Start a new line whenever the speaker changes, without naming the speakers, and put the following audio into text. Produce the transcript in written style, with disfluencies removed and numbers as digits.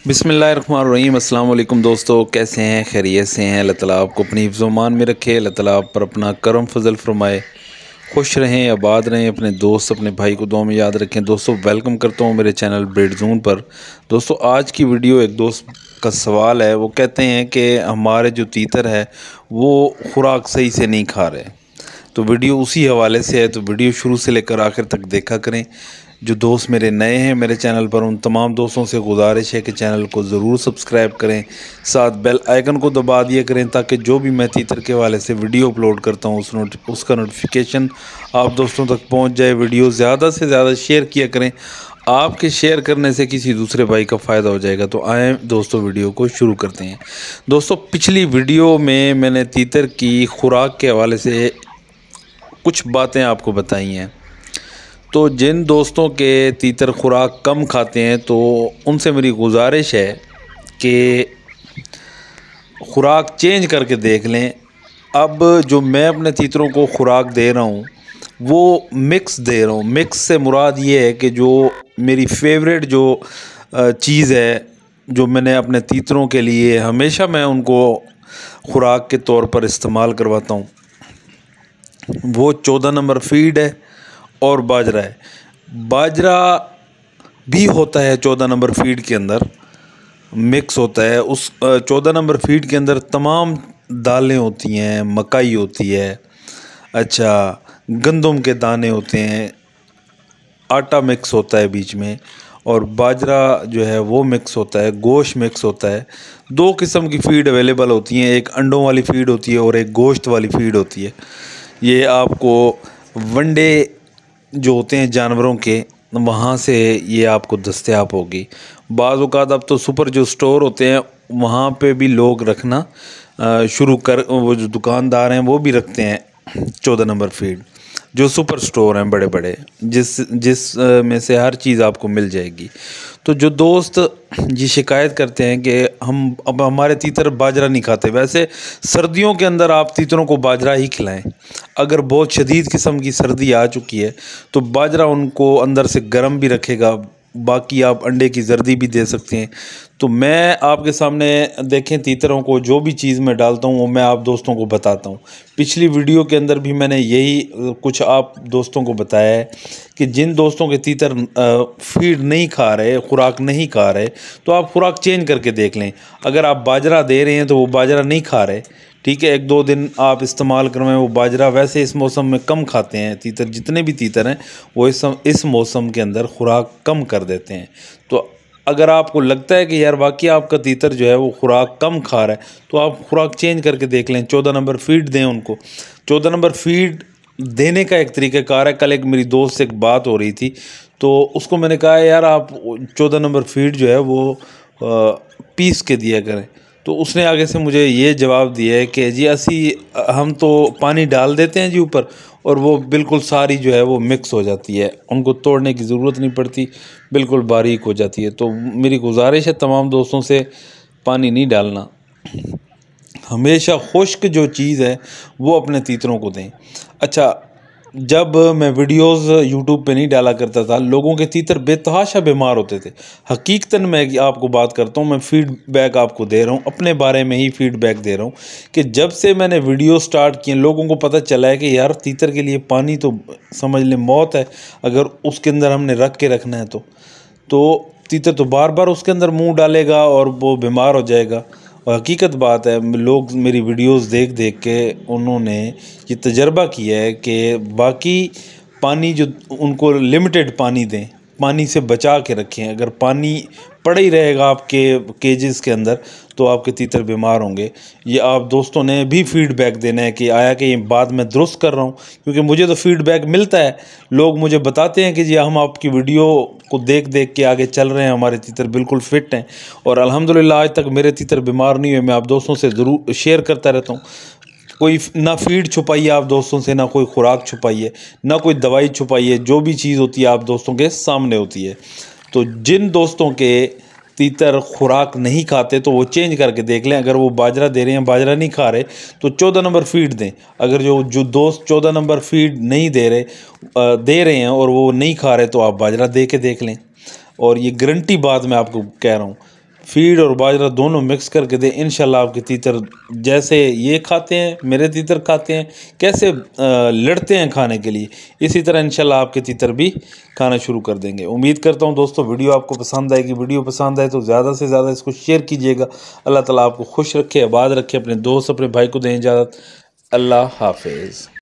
बिस्मिल्लाहिर्रहमानिर्रहीम। अस्सलाम वालेकुम दोस्तों, कैसे हैं? खैरियत से हैं? अल्लाह ताला आपको अपनी हिफ्ज़-ओ-मान में रखे, अल्लाह ताला आप पर अपना करम फजल फरमाए, खुश रहें, आबाद रहें, अपने दोस्त अपने भाई को दुआ में याद रखें। दोस्तों वेलकम करता हूँ मेरे चैनल ब्रेड जोन पर। दोस्तों आज की वीडियो एक दोस्त का सवाल है। वो कहते हैं कि हमारे जो तीतर है वो खुराक सही से नहीं खा रहे, तो वीडियो उसी हवाले से है, तो वीडियो शुरू से लेकर आखिर तक देखा करें। जो दोस्त मेरे नए हैं मेरे चैनल पर, उन तमाम दोस्तों से गुजारिश है कि चैनल को ज़रूर सब्सक्राइब करें, साथ बेल आइकन को दबा दिया करें ताकि जो भी मैं तीतर के हवाले से वीडियो अपलोड करता हूँ उसका नोटिफिकेशन आप दोस्तों तक पहुँच जाए। वीडियो ज़्यादा से ज़्यादा शेयर किया करें, आपके शेयर करने से किसी दूसरे भाई का फ़ायदा हो जाएगा। तो आए दोस्तों वीडियो को शुरू करते हैं। दोस्तों पिछली वीडियो में मैंने तीतर की खुराक के हवाले से कुछ बातें आपको बताई हैं। तो जिन दोस्तों के तीतर खुराक कम खाते हैं तो उनसे मेरी गुजारिश है कि खुराक चेंज करके देख लें। अब जो मैं अपने तीतरों को खुराक दे रहा हूँ वो मिक्स दे रहा हूँ। मिक्स से मुराद ये है कि जो मेरी फेवरेट जो चीज़ है, जो मैंने अपने तीतरों के लिए हमेशा मैं उनको खुराक के तौर पर इस्तेमाल करवाता हूँ, वो 14 नंबर फीड है और बाजरा है। बाजरा भी होता है 14 नंबर फीड के अंदर, मिक्स होता है। उस 14 नंबर फीड के अंदर तमाम दालें होती हैं, मकाई होती है, अच्छा गंदम के दाने होते हैं, आटा मिक्स होता है बीच में, और बाजरा जो है वो मिक्स होता है, गोश्त मिक्स होता है। दो किस्म की फ़ीड अवेलेबल होती हैं, एक अंडों वाली फ़ीड होती है और एक गोश्त वाली फ़ीड होती है। ये आपको वनडे जो होते हैं जानवरों के, वहाँ से ये आपको दस्तयाब होगी। बाज़ औक़ात अब तो सुपर जो स्टोर होते हैं वहाँ पे भी लोग रखना शुरू कर, वो जो दुकानदार हैं वो भी रखते हैं 14 नंबर फीड। जो सुपर स्टोर हैं बड़े बड़े, जिस में से हर चीज़ आपको मिल जाएगी। तो जो दोस्त ये शिकायत करते हैं कि अब हमारे तीतर बाजरा नहीं खाते, वैसे सर्दियों के अंदर आप तीतरों को बाजरा ही खिलाएं। अगर बहुत शदीद किस्म की सर्दी आ चुकी है तो बाजरा उनको अंदर से गर्म भी रखेगा। बाकी आप अंडे की जर्दी भी दे सकते हैं। तो मैं आपके सामने देखें, तीतरों को जो भी चीज़ मैं डालता हूँ वो मैं आप दोस्तों को बताता हूँ। पिछली वीडियो के अंदर भी मैंने यही कुछ आप दोस्तों को बताया है कि जिन दोस्तों के तीतर फीड नहीं खा रहे, खुराक नहीं खा रहे, तो आप खुराक चेंज करके देख लें। अगर आप बाजरा दे रहे हैं तो वो बाजरा नहीं खा रहे, ठीक है, 1-2 दिन आप इस्तेमाल करवाएं। वो बाजरा वैसे इस मौसम में कम खाते हैं तीतर, जितने भी तीतर हैं वो इस मौसम के अंदर खुराक कम कर देते हैं। तो अगर आपको लगता है कि यार वाकई आपका तीतर जो है वो खुराक कम खा रहा है, तो आप खुराक चेंज करके देख लें। 14 नंबर फीड दें उनको। 14 नंबर फीड देने का एक तरीक़ाकार है। कल एक मेरी दोस्त से एक बात हो रही थी, तो उसको मैंने कहा यार आप 14 नंबर फीड जो है वो पीस के दिया करें। तो उसने आगे से मुझे ये जवाब दिया है कि जी हम तो पानी डाल देते हैं जी ऊपर, और वो बिल्कुल सारी जो है वो मिक्स हो जाती है, उनको तोड़ने की ज़रूरत नहीं पड़ती, बिल्कुल बारीक हो जाती है। तो मेरी गुजारिश है तमाम दोस्तों से, पानी नहीं डालना, हमेशा खुश्क जो चीज़ है वो अपने तीतरों को दें। अच्छा, जब मैं वीडियोस यूट्यूब पे नहीं डाला करता था, लोगों के तीतर बेतहाशा बीमार होते थे। हकीकतन मैं आपको बात करता हूँ, मैं फीडबैक आपको दे रहा हूँ, अपने बारे में ही फीडबैक दे रहा हूँ कि जब से मैंने वीडियो स्टार्ट किए लोगों को पता चला है कि यार तीतर के लिए पानी तो समझ लें मौत है। अगर उसके अंदर हमने रख के रखना है तो तीतर तो बार बार उसके अंदर मुँह डालेगा और वो बीमार हो जाएगा। और हकीकत बात है, लोग मेरी वीडियोस देख देख के उन्होंने ये तजर्बा किया है कि बाकी पानी जो उनको लिमिटेड पानी दें, पानी से बचा के रखें। अगर पानी पड़ा ही रहेगा आपके केजेस के अंदर तो आपके तीतर बीमार होंगे। ये आप दोस्तों ने भी फीडबैक देना है कि आया कि ये बात मैं दुरुस्त कर रहा हूँ, क्योंकि मुझे तो फीडबैक मिलता है। लोग मुझे बताते हैं कि जी हम आपकी वीडियो को देख देख के आगे चल रहे हैं, हमारे तीतर बिल्कुल फिट हैं, और अल्हम्दुलिल्लाह आज तक मेरे तीतर बीमार नहीं हुए। मैं आप दोस्तों से ज़रूर शेयर करता रहता हूँ। कोई ना फीड छुपाइए आप दोस्तों से, ना कोई खुराक छुपाइए, ना कोई दवाई छुपाइए। जो भी चीज़ होती है आप दोस्तों के सामने होती है। तो जिन दोस्तों के तीतर खुराक नहीं खाते तो वो चेंज करके देख लें। अगर वो बाजरा दे रहे हैं, बाजरा नहीं खा रहे, तो 14 नंबर फीड दें। अगर जो दोस्त 14 नंबर फीड नहीं दे रहे हैं और वो नहीं खा रहे, तो आप बाजरा दे के देख लें। और ये गारंटी बात मैं आपको कह रहा हूँ, फीड और बाजरा दोनों मिक्स करके दें। इंशाल्लाह आपके तीतर जैसे ये खाते हैं, मेरे तीतर खाते हैं, कैसे लड़ते हैं खाने के लिए, इसी तरह इंशाल्लाह आपके तीतर भी खाना शुरू कर देंगे। उम्मीद करता हूँ दोस्तों वीडियो आपको पसंद आएगी। वीडियो पसंद आए तो ज़्यादा से ज़्यादा इसको शेयर कीजिएगा। अल्लाह ताला आपको खुश रखे, आबाद रखे। अपने दोस्त अपने भाई को दें इजाज़त। अल्लाह हाफिज़।